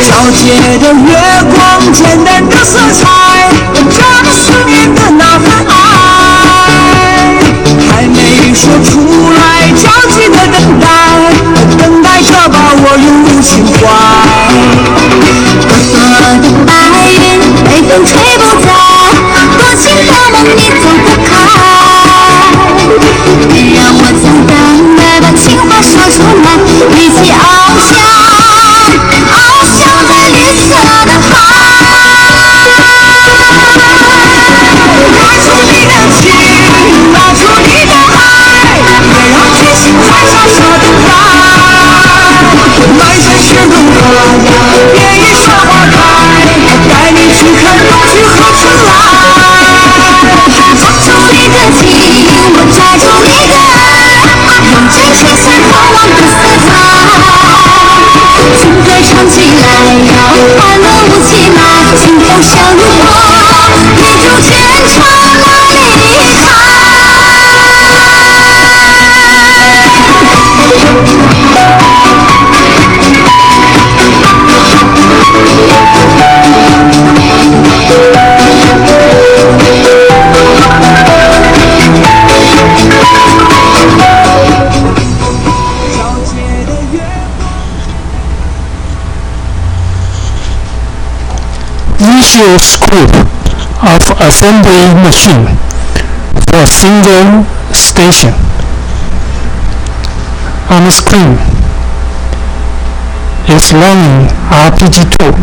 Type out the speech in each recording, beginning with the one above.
皎洁的月光，简单的色彩，这么思念的呐喊，还没说出来，焦急的等待，等待着把我涌入情怀。朵朵的白云，被风吹不走，多情的梦你走不开，别让我再等待，把情话说出来，一起翱翔，翱翔在绿色的海。拿出你的情，拿出你的爱，别让决心再傻傻等待。满山雪冬花呀，别一山花开，带你去看冬去和春来。抓住你的情，我抓住你的爱，用真情散渴望的色彩。情歌唱起来呀，欢乐舞起来，情风闪过，一柱天长那离开。Visual scope of assembly machine for a single station. On the screen is running RPG2,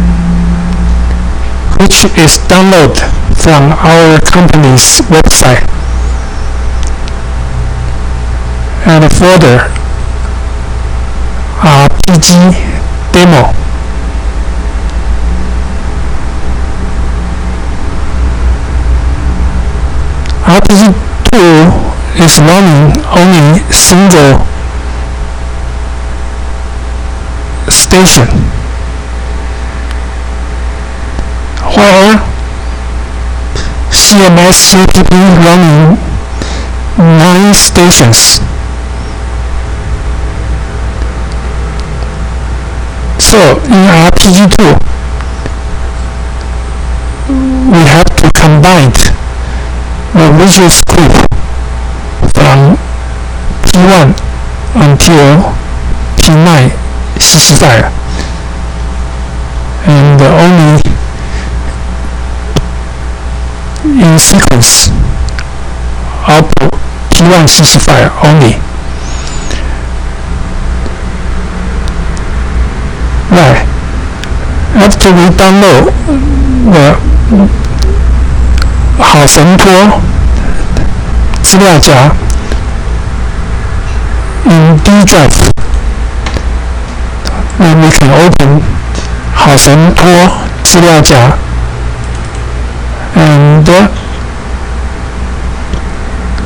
which is downloaded from our company's website, and a folder RPG demo. RPG2 is running only single station, while CMS CPP running 9 stations. So in RPG2, we have to combine the visual scope from P1 until P9 CC file, and only in sequence output P1 CC file only. Right. After we download the 好神托资料夹 in D drive, then we can open 好神托资料夹 and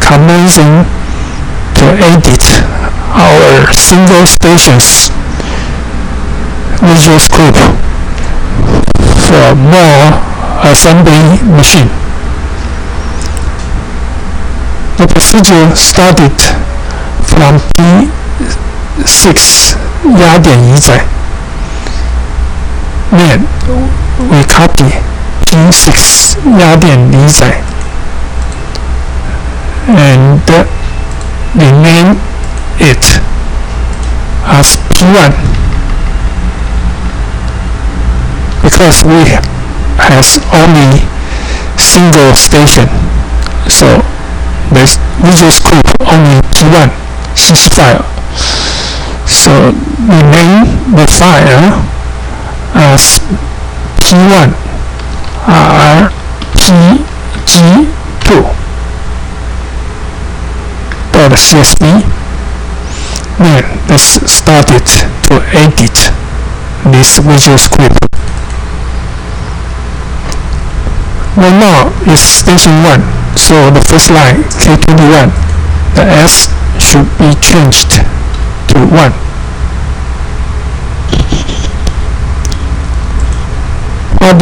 commencing to edit our single stations visual scope for more assembly machine. The procedure started from P6 压点移载. Then we copy P6 压点离载 and rename it as P1 because we has only single station, so the visual scope only P1 CC file. So rename the file as P1 rpg2.csv. Then let's start it to edit this visual script. Right now is station 1, so the first line K21, the S should be changed to 1. While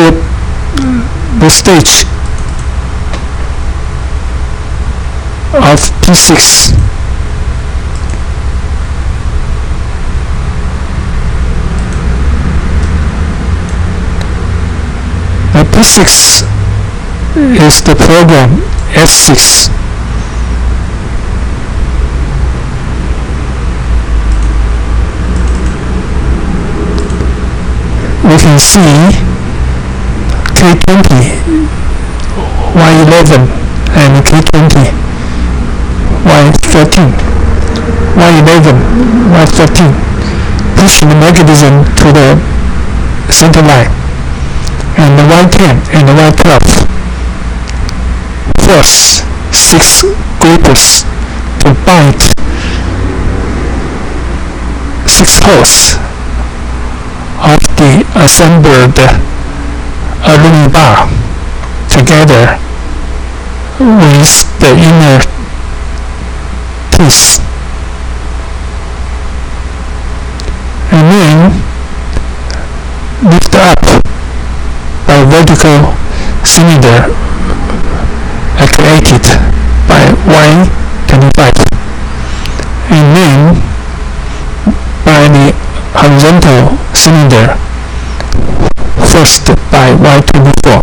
the stage of P6 P6 is the program S6. We can see K20, Y11 and K20, Y13, Y11, Y13 push the mechanism to the center line, and the Y10 and the Y12 force 6 grippers to bind 6 holes of the assembled aluminum bar together with the inner teeth, and then lift up by vertical cylinder actuated by Y25, and then by the horizontal cylinder forced by Y24.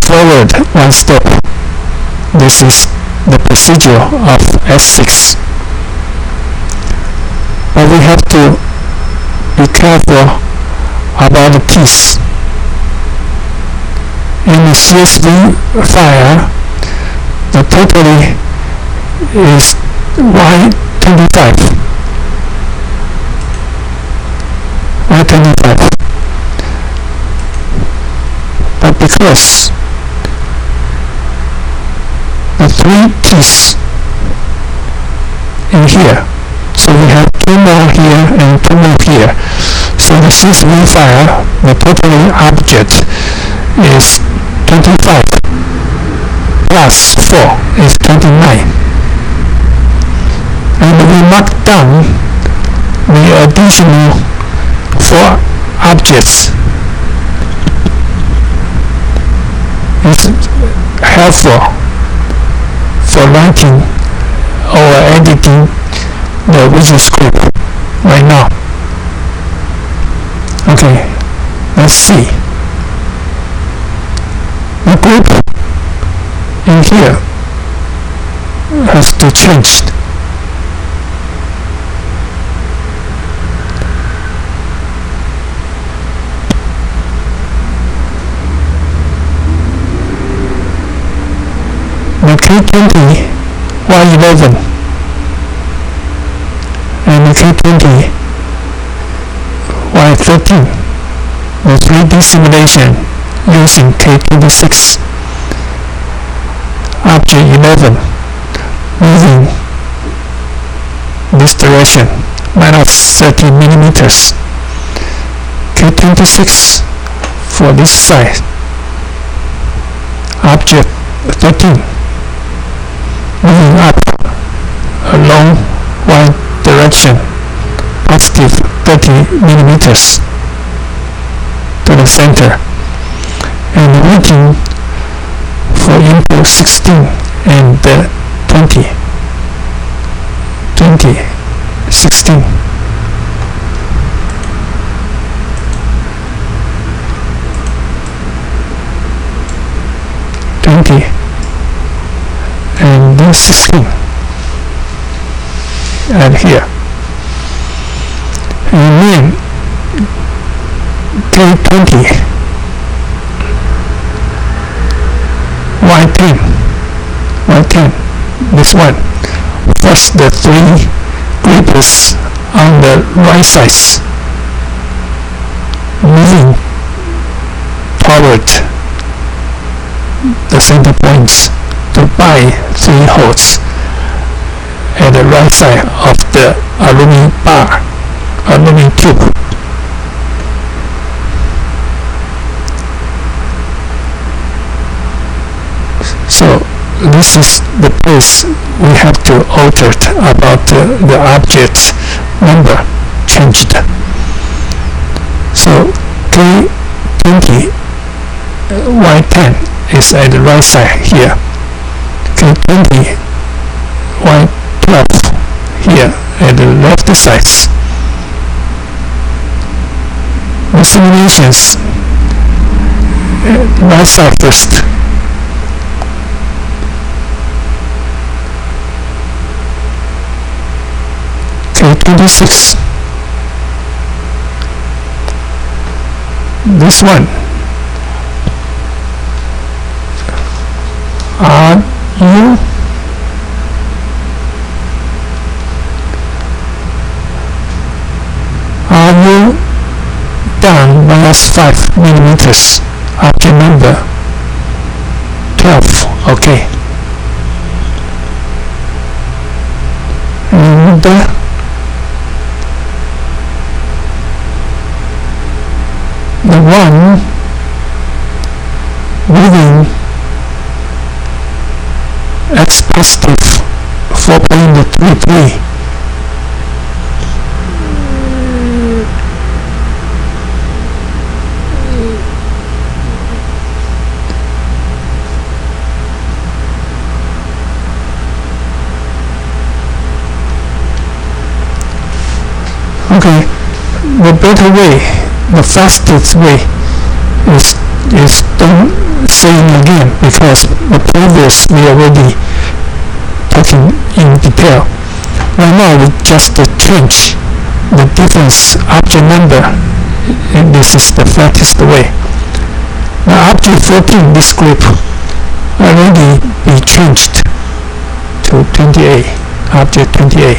Forward one step. This is the procedure of S6. But we have to be careful about the teeth. In the CSV file, the totally is Y25. Y25. But because the 3 teeth in here, so we have 2 more here and 2 more here. So the CSV file, the totally object is 25 plus 4 is 29. And we mark down the additional 4 objects. It's helpful for writing or editing the visual script right now. Okay, let's see. The group in here has to change. The K20, Y11 and the K20, Y13, the 3D simulation using K26, object 11 moving this direction -30 millimeters, K26 for this side, object 13 moving up along y direction +30 millimeters to the center, and waiting for input 16 and 20, 16. And then 16 and here, and then K20, Y10, this one. First the 3 grippers on the right sides, moving toward the center points to buy 3 holes at the right side of the aluminum bar, aluminum tube. So this is the place we have to alter about the object number changed. So K20 Y10 is at the right side here, K20 Y12 here at the left sides. The simulations right side first. Okay, 26. This one. Are you down -5 millimeters? Object number 12. Okay. And the one within x positive 4.33. Okay, the better way, the fastest way is don't saying again, because the previous we already talking in detail. Right now we just change the difference object number, and this is the fastest way. Now object 14, this group already be changed to 28, object 28.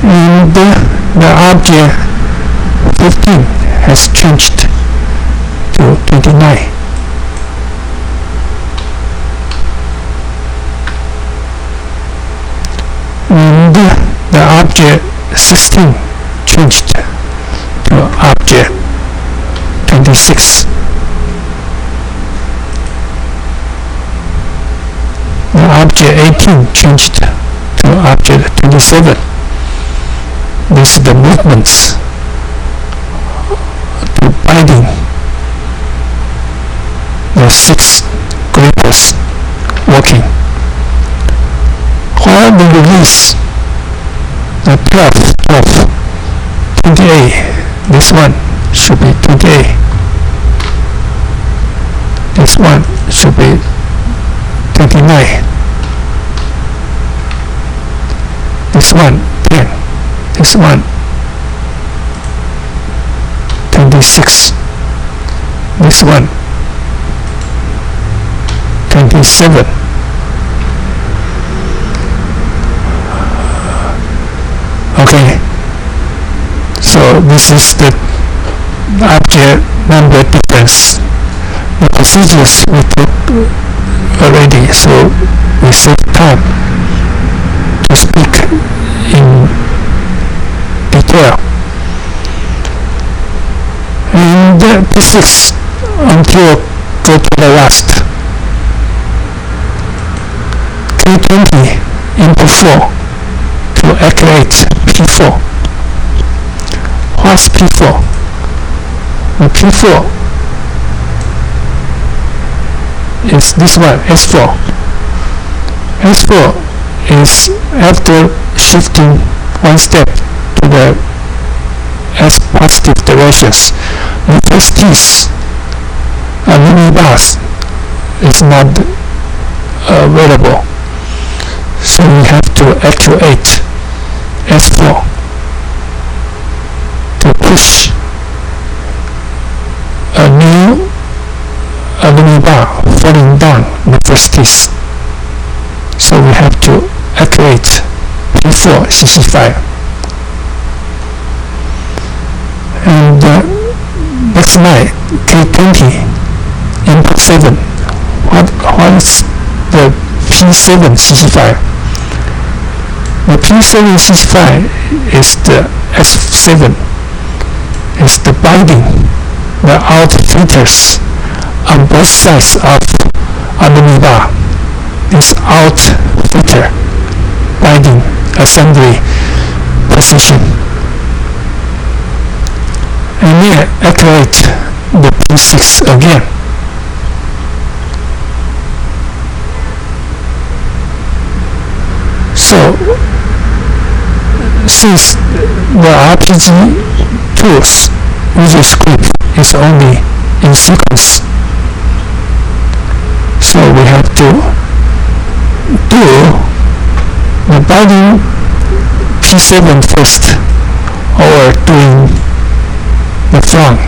And the object 15 has changed to 29. And the object 16 changed to object 26. The object 18 changed to object 27. This is the movements to binding the 6 grippers working. While the release the 12, 28, this one should be 28. This one should be 29. This one 10. This one 26. This one 27. Okay, so this is the object number difference. The procedures we took already, so we save time to speak in detail. And P6 until go to the last. K20 into 4 to activate P4. What's P4? The P4 is this one, S4. S4 is after shifting one step to the S positive directions. The first piece, a mini bus, is not available. So we have to actuate S4 to push a new mini bar falling down the first piece. So we have to actuate P4 CC5. And next line, K20 input 7. What is the P7 CC5? The P7 CC5 is the S7. It's the binding the out filters on both sides of the bar. This out filter binding assembly position. And then activate the P6 again. So since the RPG tools user script is only in sequence, so we have to do the binding P7 first, or doing the front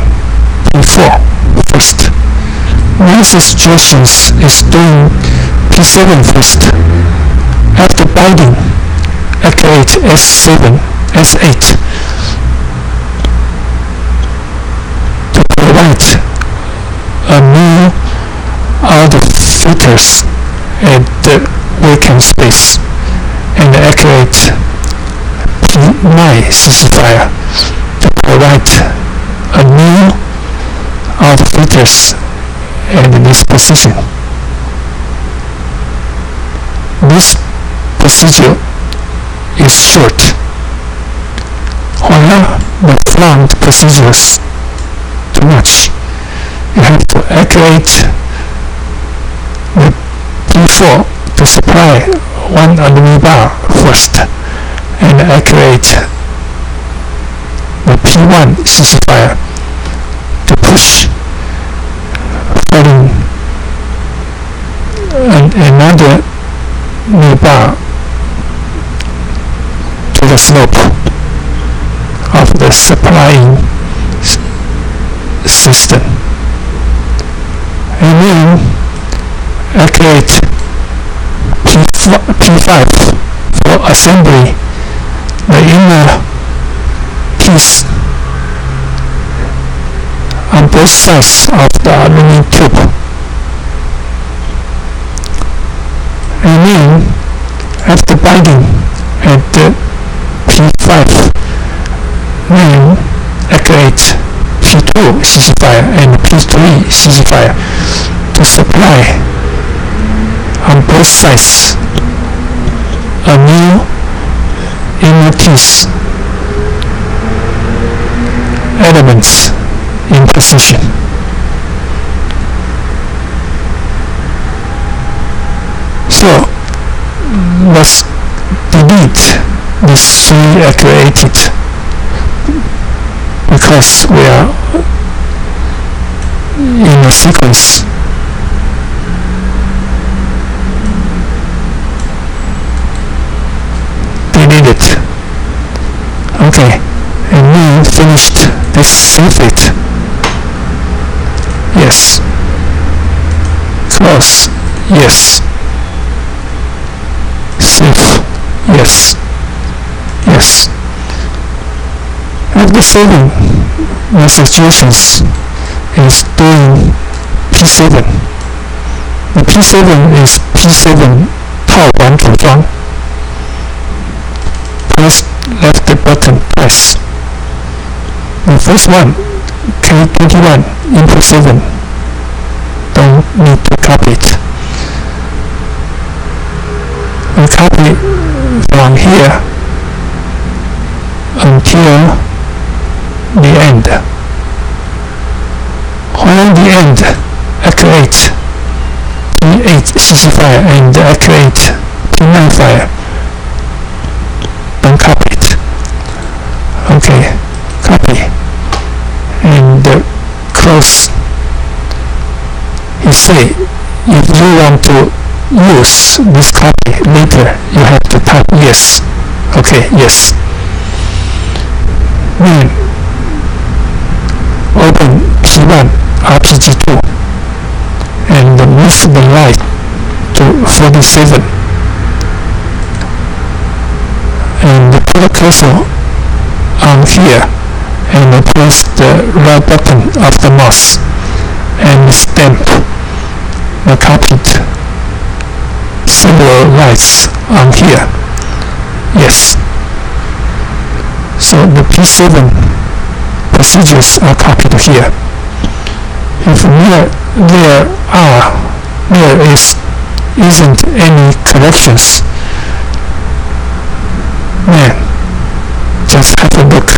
P4 first. My suggestion is doing P7 first. After binding, activate S7, S8 to provide a new other filters at the vacant space, and activate P9 CC file to provide a new other filters at this position. This procedure is short, while the front procedures too much. You have to activate the P4 to supply one aluminum bar first, and activate the P1 CC file to push following another new bar to the slope of the supplying system, and then activate P5 for assembly the inner piece on both sides of the aluminum tube, and then after binding at the P5, then activate P2 CC file and P3 CC file to supply on both sides a new inner piece elements in position. So let's delete this 3 activated, because we are in a sequence. Delete it. Okay, and then finished this. Save it. Yes. Close. Yes. Save. Yes. Yes. After saving, my suggestions is doing P7. The P7 is P7 套管组装。Press left button twice. The first one, K21 input 7. Don't need to copy it. We copy from here until the end. While the end, activate P8 CC file and activate P9 file. Don't copy it. Okay, copy and close. He say, if you want to use this copy later, you have to type yes. Okay, yes. Then open P1 RPG2 and move the light to 47, and put a cursor on here and press the right button of the mouse and stamp the copied several lights on here. Yes. So the P7 procedures are copied here. If there isn't any corrections, then just have a look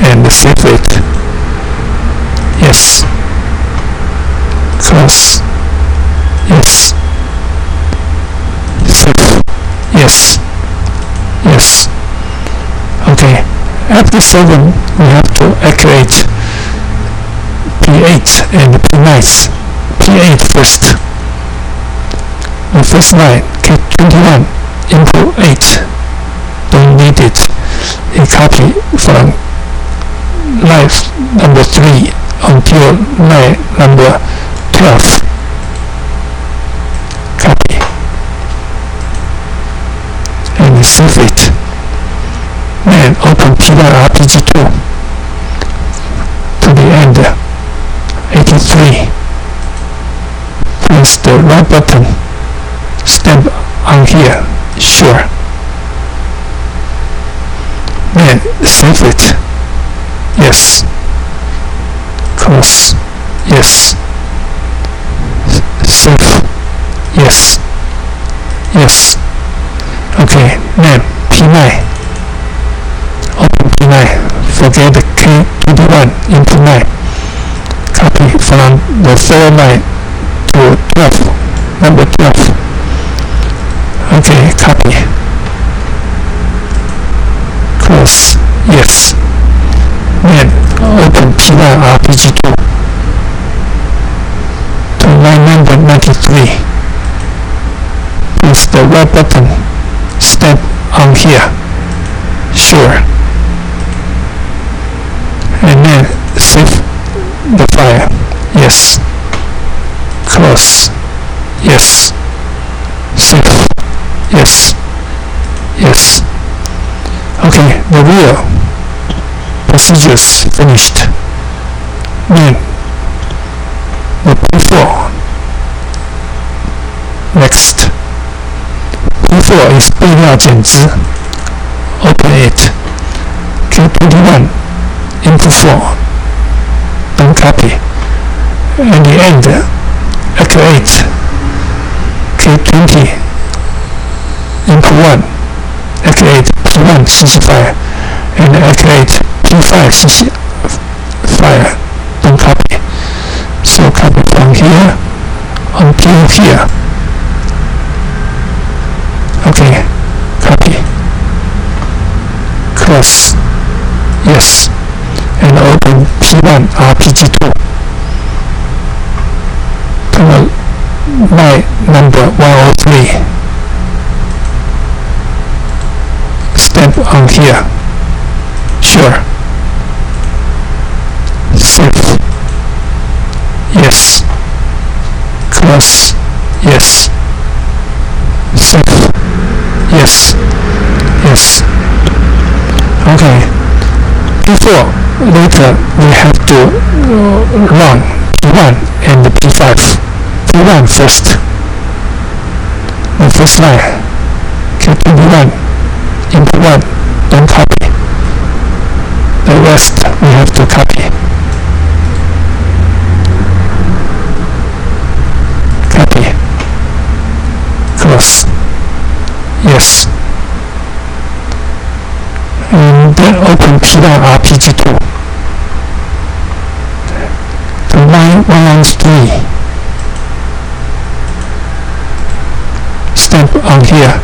and save it. Yes. Close. Yes. Save. Yes. Yes. After 7, we have to activate P8 and P9. P8 first. The first line, K21, input 8. Don't need it. A copy from line number 3 until line number 12. Copy. And save it. Then open P1 RPG2 to the end. 83. Press the right button. Stamp on here. Sure. Then save it. Yes. Close. Yes. Save. Yes. Yes. Okay. Then P9. Open P9. Forget the K21 into 9. Copy from the 4 line to 12. Number 12. Okay. Copy. Close. Yes. Then open P1 RPG2 to line number 93. Press the right button. Stamp on here. Sure. And then save the file. Yes. Close. Yes. Save. Yes. Yes. Okay, the real procedures finished. Then the P4. Next. P4 is 备料剪枝. Open it. K21 input 4. Don't copy. At the end, activate K20 input 1. Activate P1 CC file and activate P5 CC file. Don't copy. So copy from here until here. Okay. Copy. Close. Yes. And open P1 RPG2 to line number 103. Stamp on here. Sure. Save. Yes. Close. Yes. Save. Yes. Yes. Okay. Before, later we have to run P1 and P5. P1 first. The first line. K21. Input 1. Don't copy. The rest we have to copy. Copy. Close. Yes. And then open P1 RPG2 to line 113. Stamp on here.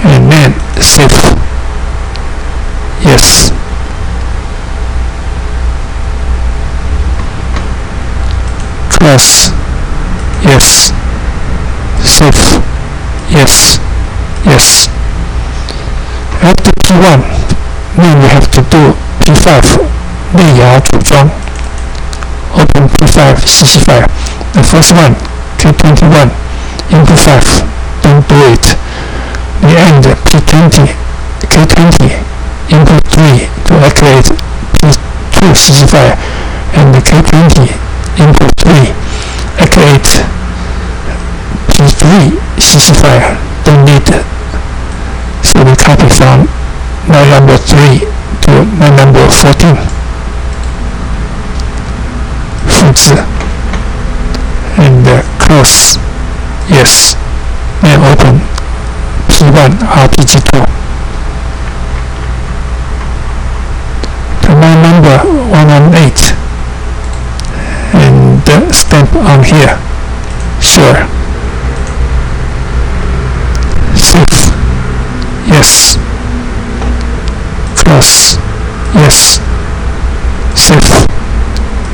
And then save. Yes. Close. Yes. Save. Yes. Yes. After P1, then we have to do P5 内摇组装. Open P5 CC file. The first one, K21, input 5. Don't do it. The end, P20, K20, input 3 to activate P2 CC file, and the K20, input 3, activate P3 CC file. Don't need it. So we copy from line number 3 to line number 14. 复制 and close. Yes. Then open P1 RPG2 to line number 118 and stamp on here. Sure. Save. Yes. yes, yes, safe,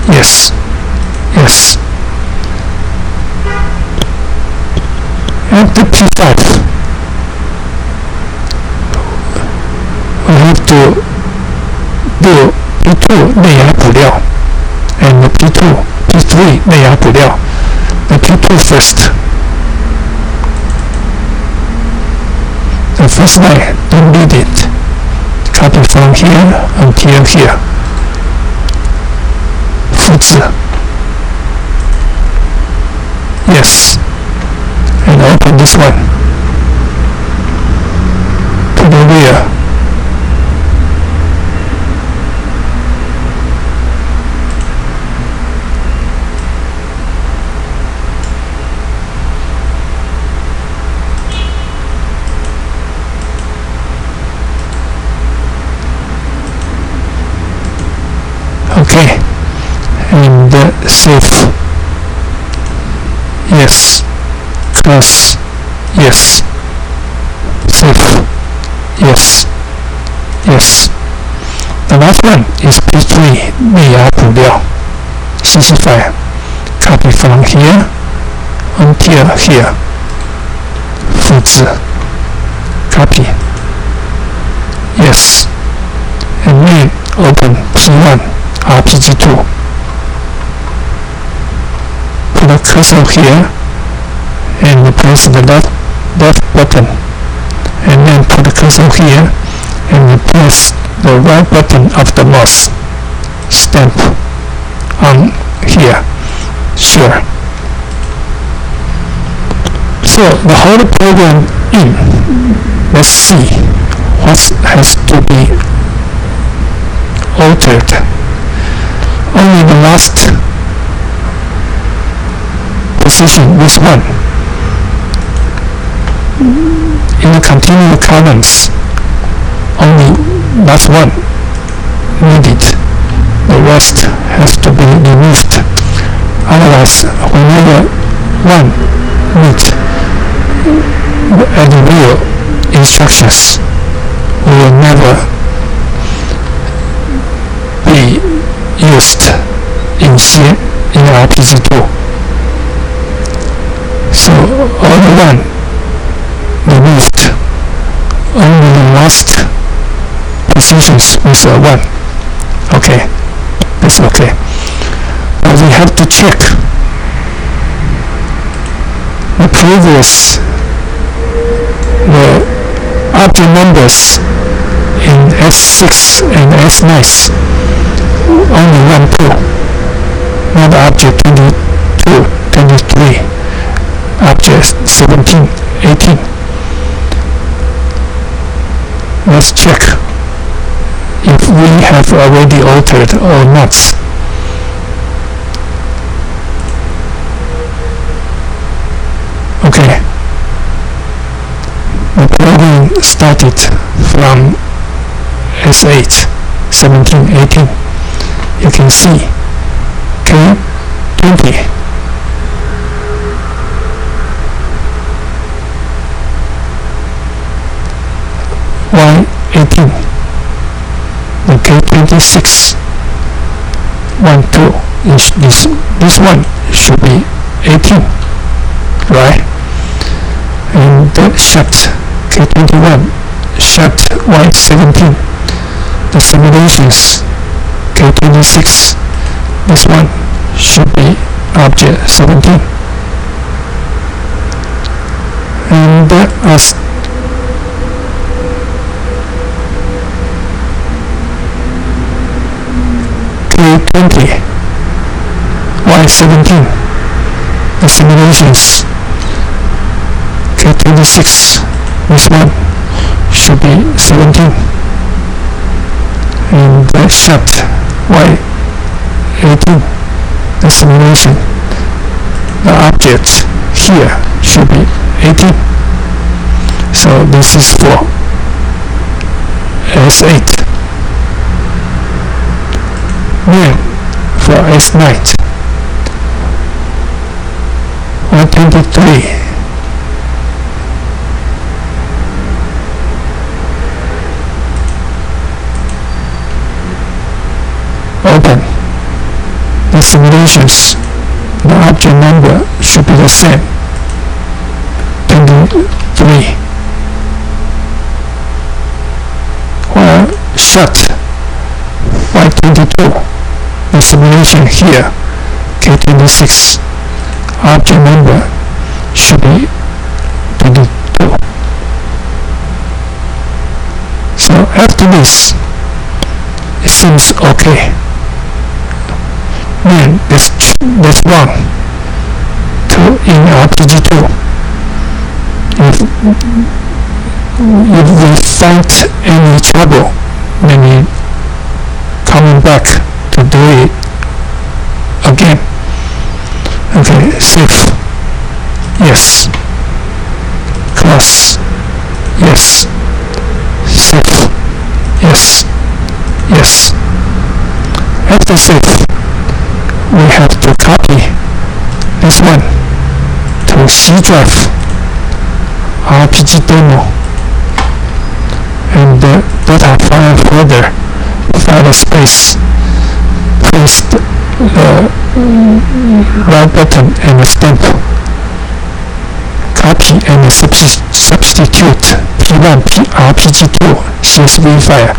yes, yes. And the P5, we have to do P2 内压补料 and the P3 内压补料. The P2 first. The first line, don't read it. Copy from here until here. 复制 yes, and open this one to the rear. Okay, and save, yes, close, yes, save, yes, yes. The last one is P3 内压补料 CC file. Copy from here until here. 复制 copy, yes, and then open P1 RPG2. Put a cursor here and press the left button, and then put the cursor here and press the right button of the mouse. Stamp on here. Sure. So the whole program in. Let's see what has to be altered. Only the last position, this one. In the continuous columns, only last one needed. The rest has to be removed. Otherwise, whenever one meets the real instructions, will never be used in RPG2. So all the one removed, only the last positions with a 1. Okay, that's okay. But we have to check the previous object numbers in S6 and S9, only one pull, not object 22, 23, object 17, 18. Let's check if we have already altered or not. Okay. The program started from S8, 17, 18. You can see K20. Y18. The K26. 1, 2. This one should be 18, right? And the shaft K21, shaft Y17, the simulations K26, this one should be object 17. And as K20, Y17, the simulations K26, this one should be 17, and the shaft Y18, the simulation, the object here should be 18. So this is for S8. Then for S9, 123. simulations, the object number should be the same, 23. While shut Y22, the simulation here, K26, object number should be 22. So after this, it seems okay. Then that's wrong. In RPG2, if we find any trouble, maybe coming back to do it again. Okay, save. Yes. Class. Yes. Save. Yes. Yes. After save, we have to copy this one to C drive, RPG demo, and the data file folder, file space, press the right button and stamp, copy and substitute P1 RPG2 CSV file.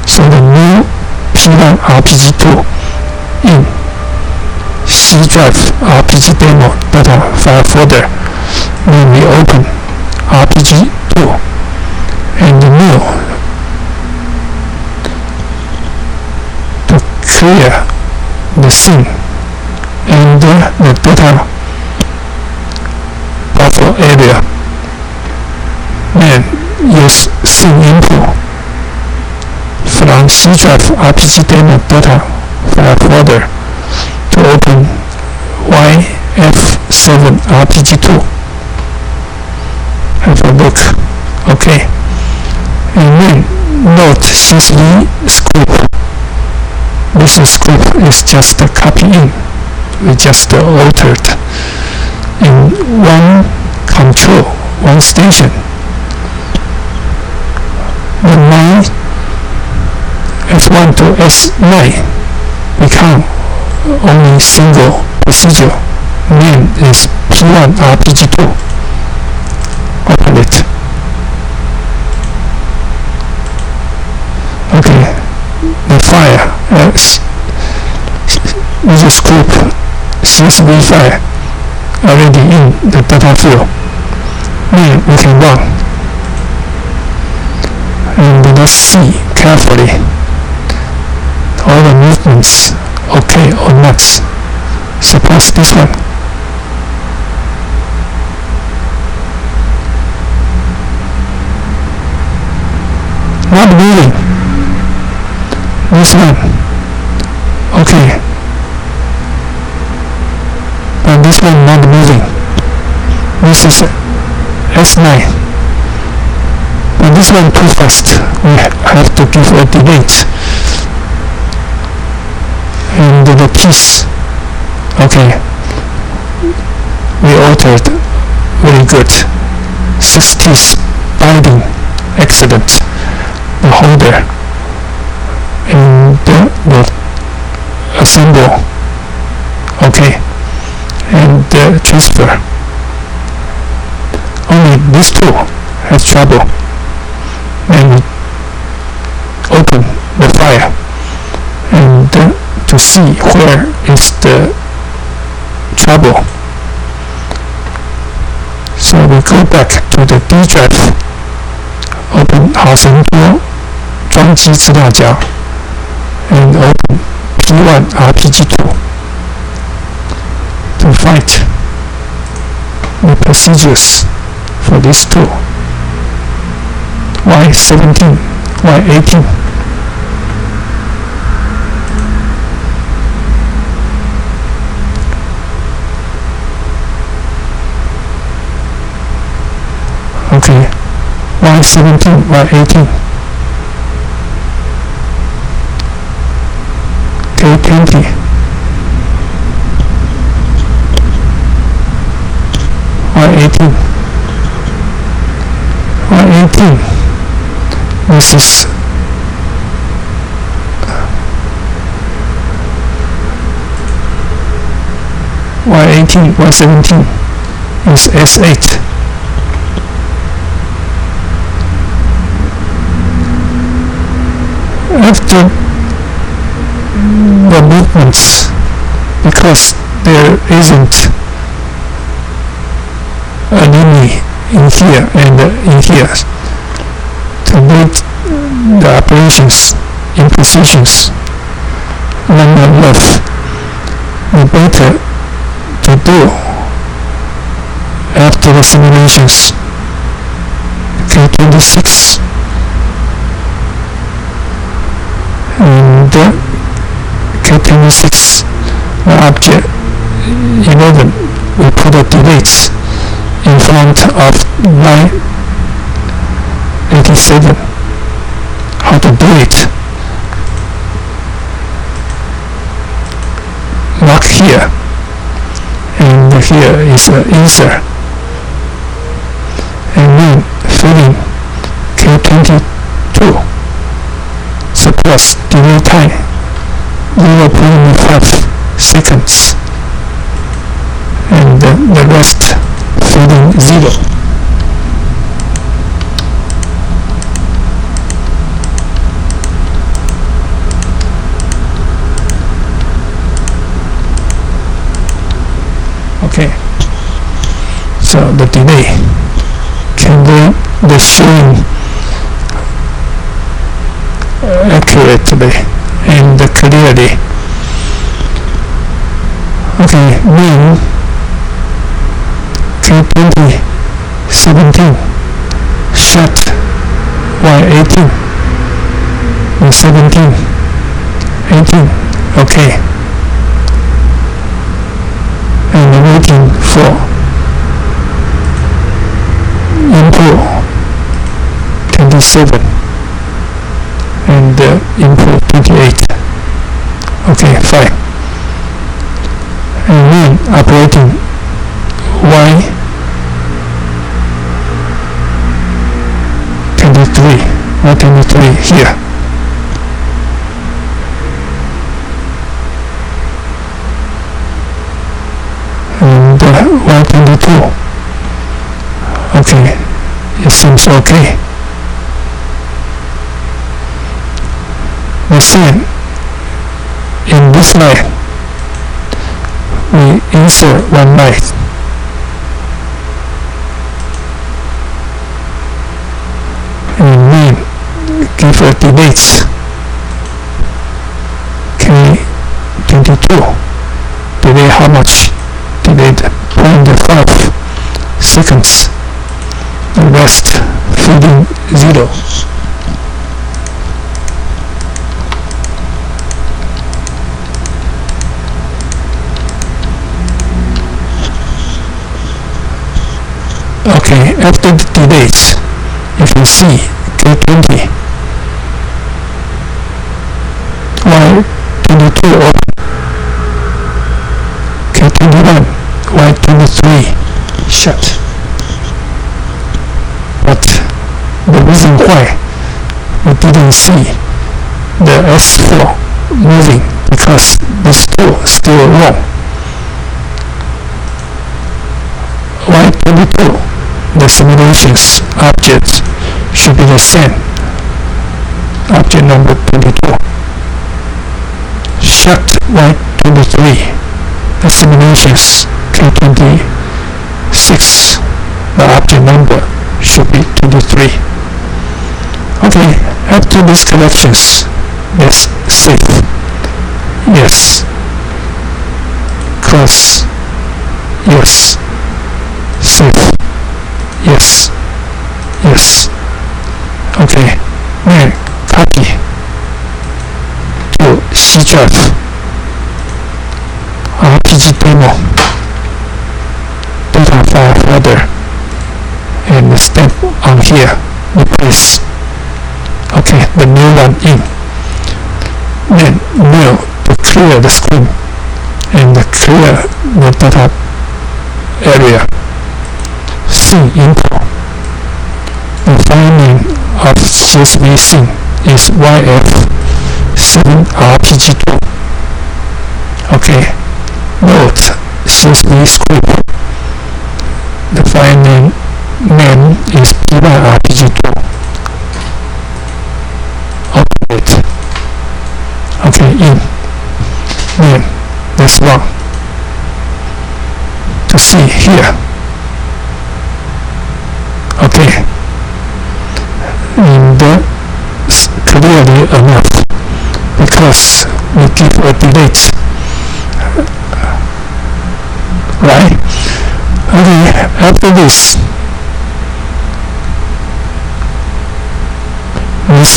So the new P1 RPG2 in C drive RPG demo data file folder. When we open RPG2 and the new to clear the scene and the data buffer area, then use scene info from C drive RPG demo data file folder to open YF7 RPG2. Have a look. Okay. And then note CSV script. This script is just a copy in. We just altered in one control, one station. The 9 S1 to S9 become only single procedure. Name is P1 RPG2. Open it. Okay, the file user script CSV file already in the data field. Then we can run. And let's see carefully all the movements okay or not. Suppose this one. Not moving. This one. Okay. But this one not moving. This is S9. But this one too fast. We have to give a delete. And the keys. Okay. We altered. Very good. 60s binding. Excellent. The holder and the assemble. Okay. And the transfer. Only these two have trouble. Then we open the file and to see where is the trouble. So we go back to the D drive, open 好神多装机资料夹 and open P1 RPG2 to find the procedures for these two. Y17, Y18. Okay, Y17, Y18. K20. Y18. Y18. This is Y18, Y17 is S8. After the movements, because there isn't an enemy in here and in here, to make the operations in positions long enough, the better to do after the simulations. K26 and K26 the object 11, we put a delete in front of line 87. How to do it? Mark here, and here is an insert, and then filling K22. Suppose delay time 0.5 seconds, and the rest filling 0. Okay, so the delay can be the showing accurately and clearly. Okay, mean K2017 shut Y18 and 17 18. Okay, and waiting for input 27 and input 28. Okay, fine. And then operating Y23 here. And Y22. Okay, it seems okay. The same in this line, we insert one line and then give a delete K22. Delay how much? Delayed 0.5 seconds. The rest feeding 0. Okay, after the delays, you can see K20, Y22 or K21, Y23 shut. But the reason why we didn't see the S4 moving, because this two still wrong. Y22, the simulations object should be the same. Object number 22. Shut Y23, the simulations K26, the object number should be 23. Okay, after these corrections, let's save. Yes. Cross. Yes. Save. Yes. Yes. Okay. Then copy to C drive. RPG demo. Data file folder. And stamp on here. Replace. Okay, the new one in. Then new to clear the screen and clear the data area. C info. The file name of CSV scene is YF7RPG2. Okay. Note CSV script. The file name is pyrpg2. Open it. Okay, in name. That's wrong. To see here. Okay. And that's clearly enough because we give a delete. Right? Okay, after this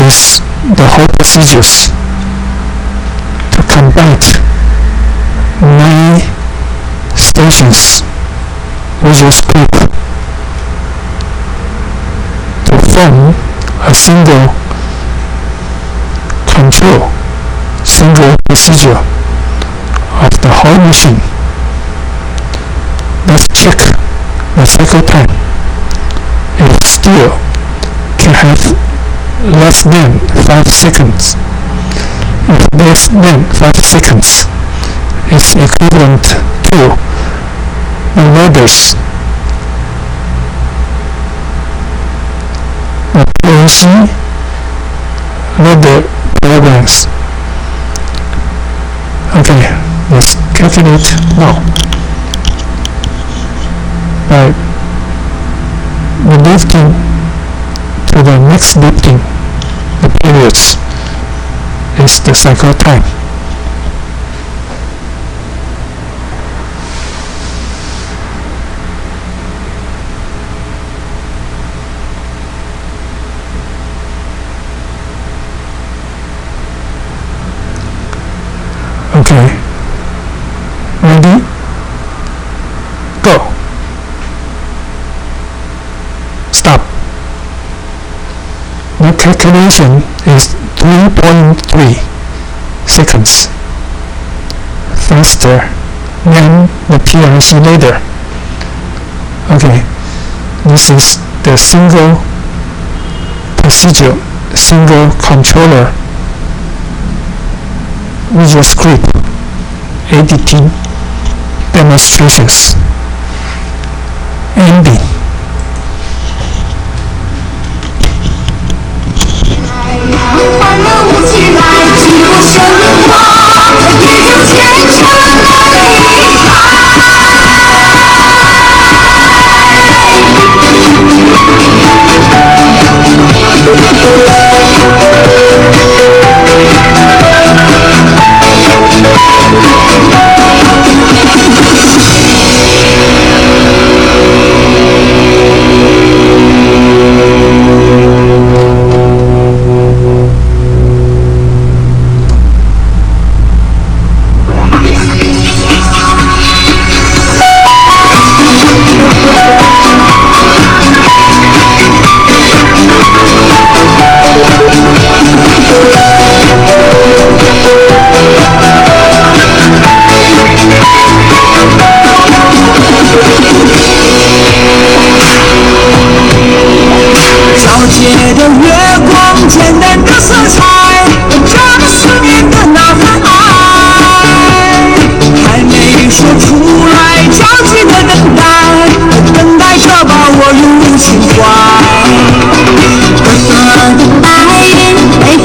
is the whole procedures to combine 9 stations visual script to form a single control, single procedure of the whole machine. Let's check the cycle time. It still can have less than 5 seconds. If less than 5 seconds is equivalent to the loaders, the PLC loader programs. Okay, let's calculate now. By lifting to the next lifting, the periods is the cycle time. Okay, ready? Go. Stop. The calculation is 3.3 seconds faster than the PLC later. Okay, this is the single procedure, single controller visual script editing demonstrations. Ending.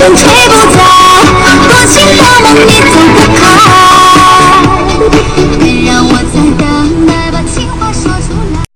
风吹不走，多情的梦你走不开。